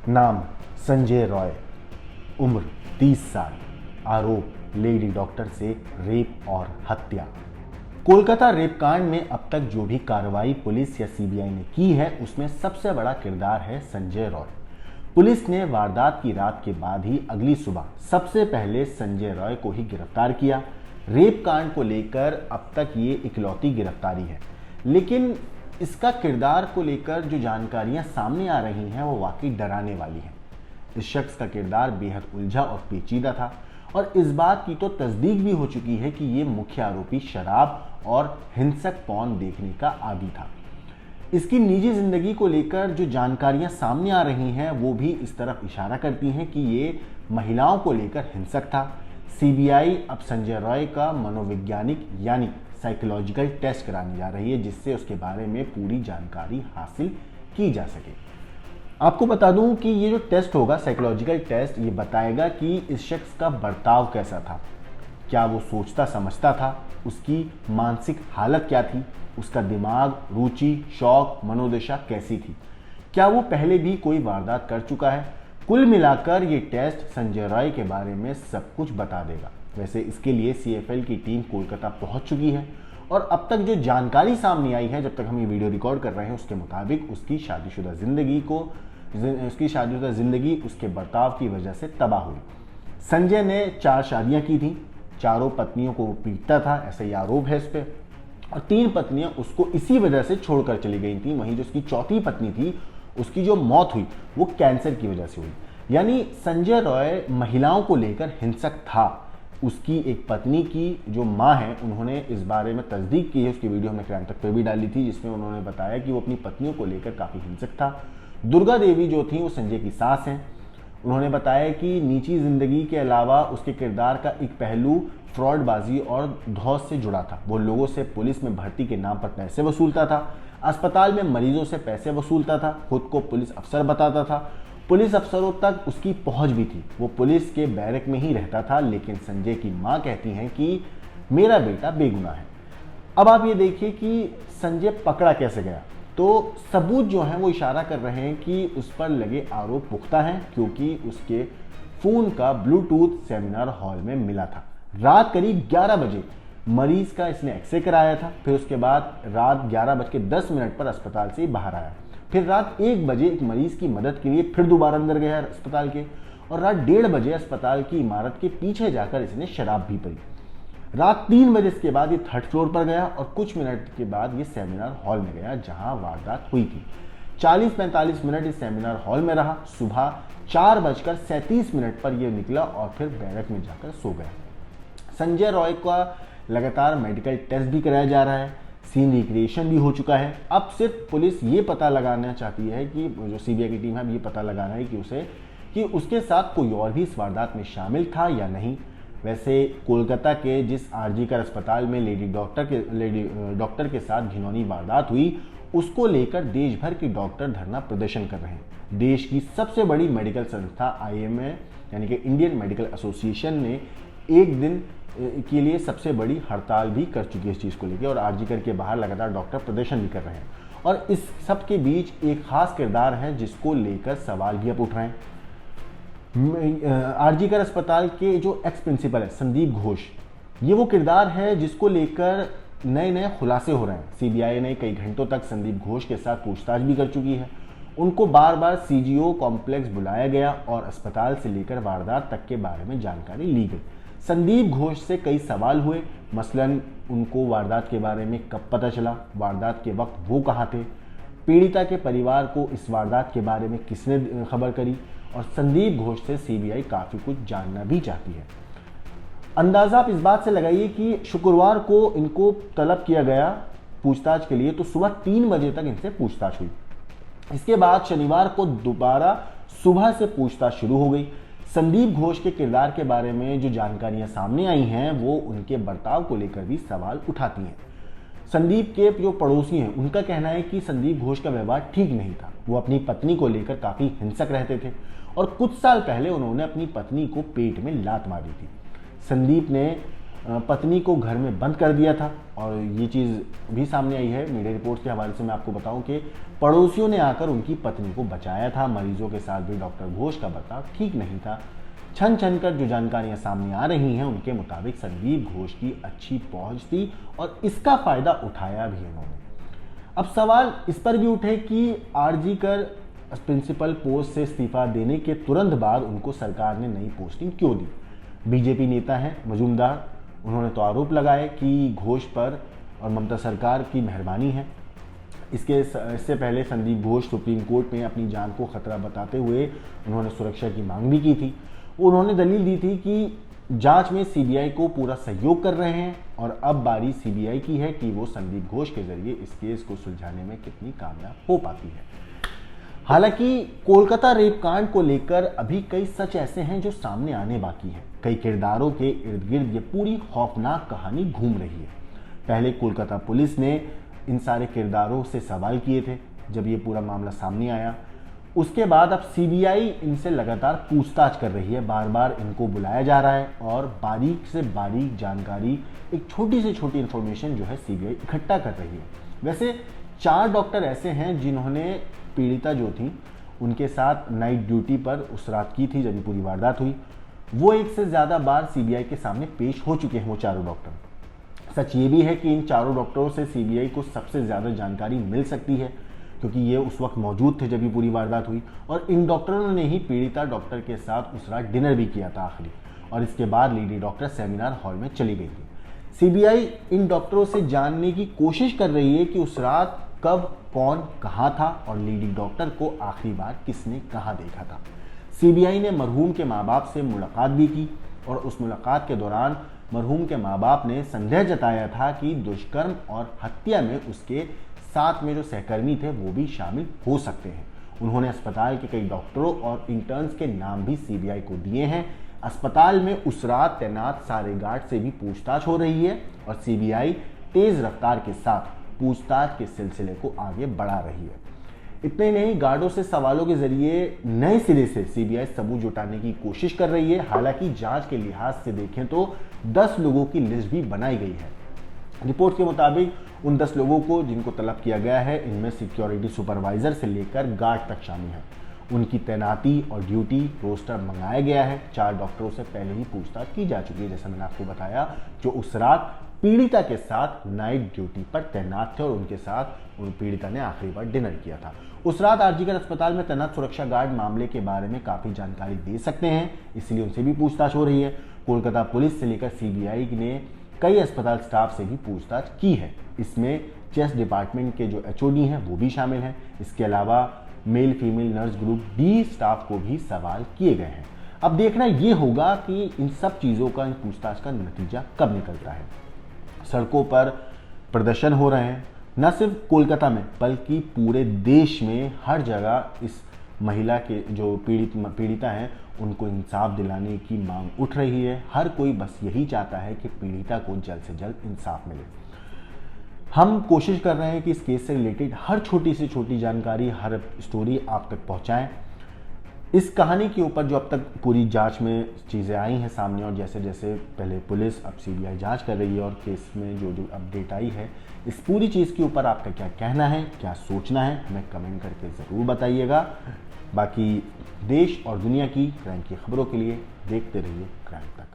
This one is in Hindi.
नाम संजय रॉय, उम्र 30 साल, आरोप लेडी डॉक्टर से रेप और हत्या। कोलकाता रेप कांड में अब तक जो भी कार्रवाई पुलिस या सीबीआई ने की है उसमें सबसे बड़ा किरदार है संजय रॉय। पुलिस ने वारदात की रात के बाद ही अगली सुबह सबसे पहले संजय रॉय को ही गिरफ्तार किया। रेप कांड को लेकर अब तक ये इकलौती गिरफ्तारी है, लेकिन इसका किरदार को लेकर जो जानकारियां सामने आ रही हैं वो वाकई डराने वाली हैं। इस शख्स का किरदार बेहद उलझा और पेचीदा था और इस बात की तो तस्दीक भी हो चुकी है कि ये मुख्य आरोपी शराब और हिंसक पॉर्न देखने का आदी था। इसकी निजी जिंदगी को लेकर जो जानकारियां सामने आ रही हैं वो भी इस तरफ इशारा करती हैं कि ये महिलाओं को लेकर हिंसक था। सीबीआई अब संजय रॉय का मनोवैज्ञानिक यानी साइकोलॉजिकल टेस्ट कराने जा रही है, जिससे उसके बारे में पूरी जानकारी हासिल की जा सके। आपको बता दूं कि ये जो टेस्ट होगा, साइकोलॉजिकल टेस्ट, ये बताएगा कि इस शख्स का बर्ताव कैसा था, क्या वो सोचता समझता था, उसकी मानसिक हालत क्या थी, उसका दिमाग, रुचि, शौक, मनोदशा कैसी थी, क्या वो पहले भी कोई वारदात कर चुका है। कुल मिलाकर ये टेस्ट संजय रॉय के बारे में सब कुछ बता देगा। वैसे इसके लिए सीएफएल की टीम कोलकाता पहुंच चुकी है और अब तक जो जानकारी सामने आई है, जब तक हम ये वीडियो रिकॉर्ड कर रहे हैं, उसके मुताबिक उसकी शादीशुदा जिंदगी उसके बर्ताव की वजह से तबाह हुई। संजय ने 4 शादियां की थी, चारों पत्नियों को पीटता था, ऐसा ही आरोप है इस पे, और 3 पत्नियां उसको इसी वजह से छोड़कर चली गई थी। वहीं जो उसकी चौथी पत्नी थी, उसकी जो मौत हुई वो कैंसर की वजह से हुई। यानी संजय रॉय महिलाओं को लेकर हिंसक था। उसकी एक पत्नी की जो माँ है, उन्होंने इस बारे में तस्दीक की है। उसकी वीडियो हमने क्राइम तक पे भी डाली थी, जिसमें उन्होंने बताया कि वो अपनी पत्नियों को लेकर काफ़ी हिंसक था। दुर्गा देवी जो थी वो संजय की सास हैं। उन्होंने बताया कि निजी जिंदगी के अलावा उसके किरदार का एक पहलू फ्रॉडबाजी और धौस से जुड़ा था। वो लोगों से पुलिस में भर्ती के नाम पर पैसे वसूलता था, अस्पताल में मरीजों से पैसे वसूलता था, खुद को पुलिस अफसर बताता था। पुलिस अफसरों तक उसकी पहुंच भी थी। वो पुलिस के बैरक में ही रहता था, लेकिन संजय की मां कहती हैं कि मेरा बेटा बेगुनाह है। अब आप ये देखिए कि संजय पकड़ा कैसे गया। तो सबूत जो हैं वो इशारा कर रहे हैं कि उस पर लगे आरोप पुख्ता हैं, क्योंकि उसके फ़ोन का ब्लूटूथ सेमिनार हॉल में मिला था। रात करीब 11 बजे मरीज का इसने एक्सरे कराया था। फिर उसके बाद रात 11:10 पर अस्पताल से बाहर आया। फिर रात 1 बजे एक मरीज की मदद के लिए फिर दोबारा अंदर गया अस्पताल के, और रात 1:30 बजे अस्पताल की इमारत के पीछे जाकर इसने शराब भी पी। रात 3 बजे इसके बाद ये 3rd फ्लोर पर गया और कुछ मिनट के बाद ये सेमिनार हॉल में गया जहां वारदात हुई थी। 40-45 मिनट इस सेमिनार हॉल में रहा। सुबह 4:37 पर यह निकला और फिर बैरक में जाकर सो गया। संजय रॉय का लगातार मेडिकल टेस्ट भी कराया जा रहा है, सीन रिक्रिएशन भी हो चुका है। अब सिर्फ पुलिस ये पता लगाना चाहती है कि जो सीबीआई की टीम है, ये पता लगाना है कि उसके साथ कोई और भी इस वारदात में शामिल था या नहीं। वैसे कोलकाता के जिस आरजीकर अस्पताल में लेडी डॉक्टर के साथ घिनौनी वारदात हुई, उसको लेकर देश भर के डॉक्टर धरना प्रदर्शन कर रहे हैं। देश की सबसे बड़ी मेडिकल संस्था आईएमए यानी कि इंडियन मेडिकल एसोसिएशन ने एक दिन के लिए सबसे बड़ी हड़ताल भी कर चुकी है इस चीज़ को लेकर, और आरजीकर के बाहर लगातार डॉक्टर प्रदर्शन भी कर रहे हैं। और इस सब के बीच एक खास किरदार है जिसको लेकर सवाल भी अब उठ रहे हैं। आरजीकर अस्पताल के जो एक्स प्रिंसिपल है संदीप घोष, ये वो किरदार है जिसको लेकर नए नए खुलासे हो रहे हैं। सीबीआई ने कई घंटों तक संदीप घोष के साथ पूछताछ भी कर चुकी है। उनको बार बार सीजीओ कॉम्प्लेक्स बुलाया गया और अस्पताल से लेकर वारदात तक के बारे में जानकारी ली गई। संदीप घोष से कई सवाल हुए, मसलन उनको वारदात के बारे में कब पता चला, वारदात के वक्त वो कहाँ थे, पीड़िता के परिवार को इस वारदात के बारे में किसने खबर करी, और संदीप घोष से सीबीआई काफ़ी कुछ जानना भी चाहती है। अंदाज़ा आप इस बात से लगाइए कि शुक्रवार को इनको तलब किया गया पूछताछ के लिए, तो सुबह 3 बजे तक इनसे पूछताछ हुई। इसके बाद शनिवार को दोबारा सुबह से पूछताछ शुरू हो गई। संदीप घोष के किरदार के बारे में जो जानकारियां सामने आई हैं वो उनके बर्ताव को लेकर भी सवाल उठाती हैं। संदीप के जो पड़ोसी हैं उनका कहना है कि संदीप घोष का व्यवहार ठीक नहीं था। वो अपनी पत्नी को लेकर काफ़ी हिंसक रहते थे और कुछ साल पहले उन्होंने अपनी पत्नी को पेट में लात मारी थी। संदीप ने पत्नी को घर में बंद कर दिया था। और ये चीज़ भी सामने आई है मीडिया रिपोर्ट्स के हवाले से। मैं आपको बताऊं कि पड़ोसियों ने आकर उनकी पत्नी को बचाया था। मरीजों के साथ भी डॉक्टर घोष का बर्ताव ठीक नहीं था। छन छन कर जो जानकारियां सामने आ रही हैं उनके मुताबिक संदीप घोष की अच्छी पहुंच थी और इसका फायदा उठाया भी उन्होंने। अब सवाल इस पर भी उठे कि आरजी कर प्रिंसिपल पोस्ट से इस्तीफा देने के तुरंत बाद उनको सरकार ने नई पोस्टिंग क्यों दी। बीजेपी नेता हैं मजूमदार, उन्होंने तो आरोप लगाए कि घोष पर और ममता सरकार की मेहरबानी है। इससे पहले संदीप घोष सुप्रीम कोर्ट में अपनी जान को खतरा बताते हुए उन्होंने सुरक्षा की मांग भी की थी। उन्होंने दलील दी थी कि जांच में सीबीआई को पूरा सहयोग कर रहे हैं और अब बारी सीबीआई की है कि वो संदीप घोष के जरिए इस केस को सुलझाने में कितनी कामयाब हो पाती है। हालांकि कोलकाता रेप कांड को लेकर अभी कई सच ऐसे हैं जो सामने आने बाकी हैं। कई किरदारों के इर्द गिर्द ये पूरी खौफनाक कहानी घूम रही है। पहले कोलकाता पुलिस ने इन सारे किरदारों से सवाल किए थे जब ये पूरा मामला सामने आया। उसके बाद अब सीबीआई इनसे लगातार पूछताछ कर रही है। बार बार इनको बुलाया जा रहा है और बारीक से बारीक जानकारी, एक छोटी से छोटी इंफॉर्मेशन जो है सीबीआई इकट्ठा कर रही है। वैसे 4 डॉक्टर ऐसे हैं जिन्होंने पीड़िता जो थी उनके साथ नाइट ड्यूटी पर उस रात की थी जब पूरी वारदात हुई। वो एक से ज़्यादा बार सीबीआई के सामने पेश हो चुके हैं वो चारों डॉक्टर। सच ये भी है कि इन चारों डॉक्टरों से सीबीआई को सबसे ज़्यादा जानकारी मिल सकती है क्योंकि ये उस वक्त मौजूद थे जब ये पूरी वारदात हुई और इन डॉक्टरों ने ही पीड़िता डॉक्टर के साथ उस रात डिनर भी किया था आखिरी, और इसके बाद लेडी डॉक्टर सेमिनार हॉल में चली गई थी। सीबीआई इन डॉक्टरों से जानने की कोशिश कर रही है कि उस रात कब कौन कहाँ था और लेडी डॉक्टर को आखिरी बार किसने कहाँ देखा था। सीबीआई ने मरहूम के माँ बाप से मुलाकात भी की और उस मुलाकात के दौरान मरहूम के माँ बाप ने संदेह जताया था कि दुष्कर्म और हत्या में उसके साथ में जो सहकर्मी थे वो भी शामिल हो सकते हैं। उन्होंने अस्पताल के कई डॉक्टरों और इंटर्न्स के नाम भी सीबीआई को दिए हैं। अस्पताल में उस रात तैनात सारे गार्ड से भी पूछताछ हो रही है और सीबीआई तेज रफ्तार के साथ पूछताछ के सिलसिले को आगे बढ़ा रही है। इतने ही नहीं, गार्डों से सवालों के जरिए नए सिरे से सीबीआई सबूत जुटाने की कोशिश कर रही है। हालांकि जांच के लिहाज से देखें तो 10 लोगों की लिस्ट भी बनाई गई है। रिपोर्ट के मुताबिक उन 10 लोगों को जिनको तलब किया गया है इनमें सिक्योरिटी सुपरवाइजर से लेकर गार्ड तक शामिल है। उनकी तैनाती और ड्यूटी रोस्टर मंगाया गया है। 4 डॉक्टरों से पहले ही पूछताछ की जा चुकी है, जैसा मैंने आपको बताया, जो उस रात पीड़िता के साथ नाइट ड्यूटी पर तैनात थे और उनके साथ उन पीड़िता ने आखिरी बार डिनर किया था। उस रात आरजीकर अस्पताल में तैनात सुरक्षा गार्ड मामले के बारे में काफ़ी जानकारी दे सकते हैं, इसलिए उनसे भी पूछताछ हो रही है। कोलकाता पुलिस से लेकर सीबीआई ने कई अस्पताल स्टाफ से भी पूछताछ की है। इसमें चेस्ट डिपार्टमेंट के जो एचओडी हैं वो भी शामिल हैं। इसके अलावा male female nurse group D staff को भी सवाल किए गए हैं। अब देखना ये होगा कि इन सब चीज़ों का, इन पूछताछ का नतीजा कब निकलता है। सड़कों पर प्रदर्शन हो रहे हैं, न सिर्फ कोलकाता में बल्कि पूरे देश में हर जगह इस महिला के जो पीड़िता हैं उनको इंसाफ दिलाने की मांग उठ रही है। हर कोई बस यही चाहता है कि पीड़िता को जल्द से जल्द इंसाफ मिले। हम कोशिश कर रहे हैं कि इस केस से रिलेटेड हर छोटी से छोटी जानकारी, हर स्टोरी आप तक पहुंचाएं। इस कहानी के ऊपर जो अब तक पूरी जांच में चीज़ें आई हैं सामने और जैसे जैसे पहले पुलिस, अब सीबीआई जांच कर रही है और केस में जो जो अपडेट आई है, इस पूरी चीज़ के ऊपर आपका क्या कहना है, क्या सोचना है, हमें कमेंट करके ज़रूर बताइएगा। बाकी देश और दुनिया की क्राइम की खबरों के लिए देखते रहिए क्राइम तक।